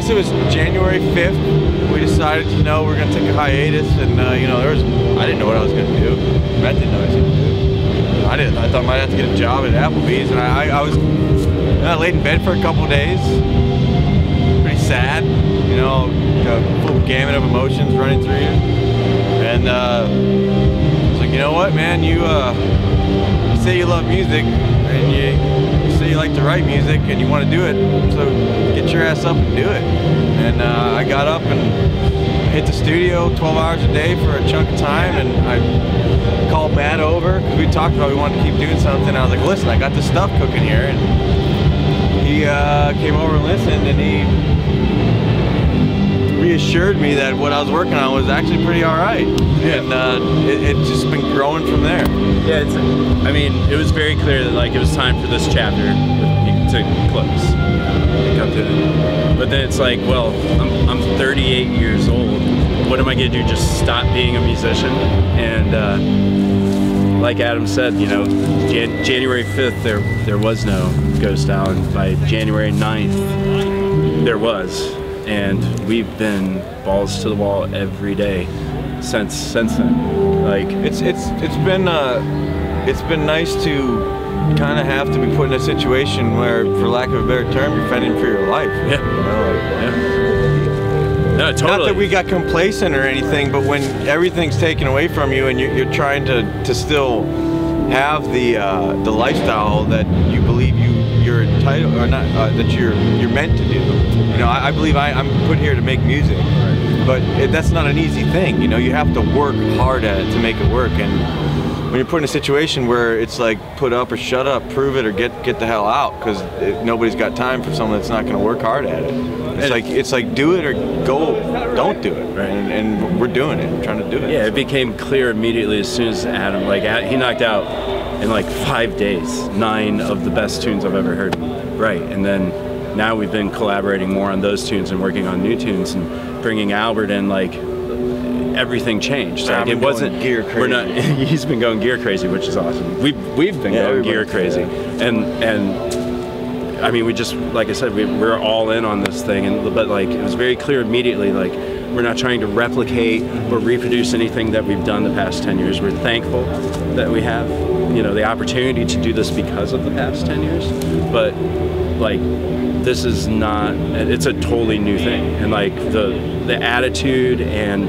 It was January 5th. We decided, you know, we're gonna take a hiatus, and you know, I didn't know what I was gonna do. Matt didn't know what I was gonna do. I thought I might have to get a job at Applebee's, and I laid in bed for a couple of days, pretty sad, you know, a full gamut of emotions running through you. And I was like, you know what, man, you say you love music, and you say you like to write music, and you want to do it, so get your ass up and do it. And I got up and hit the studio 12 hours a day for a chunk of time, and I called Matt over, because we talked about we wanted to keep doing something. I was like, listen, I got this stuff cooking here, and he came over and listened, and he reassured me that what I was working on was actually pretty alright. Yeah. And it's just been growing from there. Yeah, I mean, it was very clear that like it was time for this chapter to close. But then it's like, well, I'm 38 years old. What am I gonna do? Just stop being a musician? And like Adam said, you know, January 5th there was no Ghost Town. By January 9th there was, and we've been balls to the wall every day since then. Like it's been nice to kind of have to be put in a situation where, for lack of a better term, you're fending for your life. Yeah. You know, like, yeah. No, totally. Not that we got complacent or anything, but when everything's taken away from you and you're trying to still have the lifestyle that you believe you're entitled, or not, that you're meant to do. You know, I believe I'm put here to make music, but that's not an easy thing. You know, you have to work hard at it to make it work. And when you're put in a situation where it's like, put up or shut up, prove it or get the hell out, because nobody's got time for someone that's not going to work hard at it. It's like do it or don't do it. Right? And we're doing it. We're trying to do it. Yeah, it became clear immediately as soon as Adam, like, he knocked out in like 5 days 9 of the best tunes I've ever heard. Right, and then now we've been collaborating more on those tunes and working on new tunes and bringing Albert in. Like, everything changed. Like, it wasn't gear crazy. We're not. He's been going gear crazy, which is awesome. We've been going gear crazy, and I mean, we just, like I said, we're all in on this thing. But like, it was very clear immediately. Like, we're not trying to replicate or reproduce anything that we've done the past 10 years. We're thankful that we have, you know, the opportunity to do this because of the past 10 years. But like, this is not. It's a totally new thing, and like the attitude and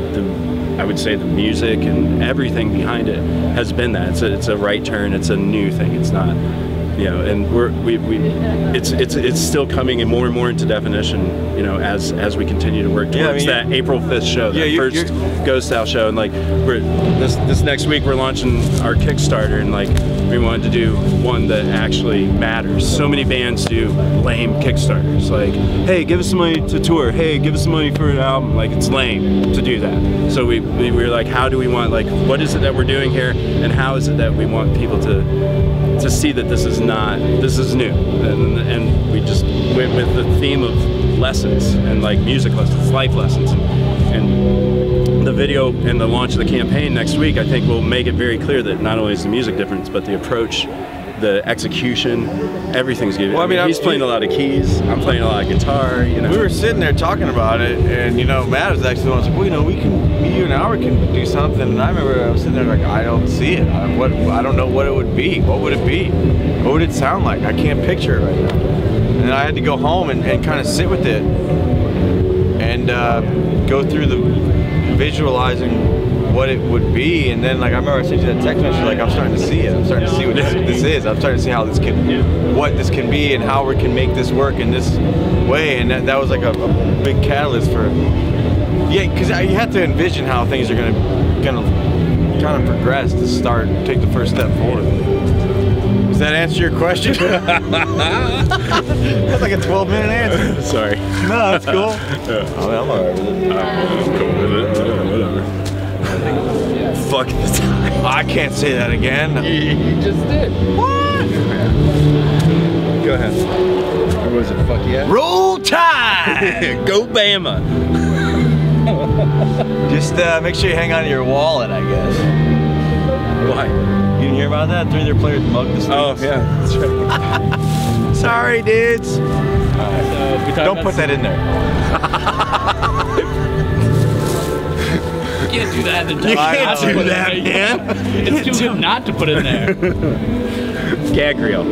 I would say the music and everything behind it has been that. It's a right turn. It's a new thing. It's not, you know, and it's still coming more and more into definition, you know, as we continue to work towards that April 5th show, that first Ghost Town show. And like, this next week we're launching our Kickstarter, and like, we wanted to do one that actually matters. So many bands do lame Kickstarters, like, hey, give us some money to tour, hey, give us some money for an album. Like, it's lame to do that. So we were like, how do we want, like, what is it that we're doing here, and how is it that we want people to see that this is new. And we just went with the theme of lessons, and like music lessons, life lessons, and the video and the launch of the campaign next week, I think, will make it very clear that not only is the music difference, but the approach, the execution, everything's good. Well, I mean, he's playing a lot of keys, I'm playing a lot of guitar, you know. We were sitting there talking about it, and you know, Matt was actually the one who was like, well, you know, you and Albert can do something. And I remember I was sitting there like, I don't see it. I don't know what it would be. What would it be? What would it sound like? I can't picture it right now. And then I had to go home and kind of sit with it and go through the visualizing what it would be. And then, like, I remember I sent you that text message, like, I'm starting to see it. I'm starting to see what this is. I'm starting to see how this can, what this can be, and how we can make this work in this way. And that was like a big catalyst for, because you have to envision how things are gonna kind of progress to take the first step forward. Does that answer your question? That's like a 12-minute answer. Sorry. No, that's cool. Yeah. I'm alright with it. I'm cool with it. Whatever. Fuck the time. I can't say that again. You just did. What? Go ahead. Or was it fuck yeah? Roll Tide! Go Bama. Just make sure you hang on to your wallet, I guess. Why? You didn't hear about that? 3 of their players mugged the Oh, students. yeah. That's right. Sorry, dudes. Don't put that in there. You can't do that. You can't do that, man. It's too good not to put it in there. Gag reel.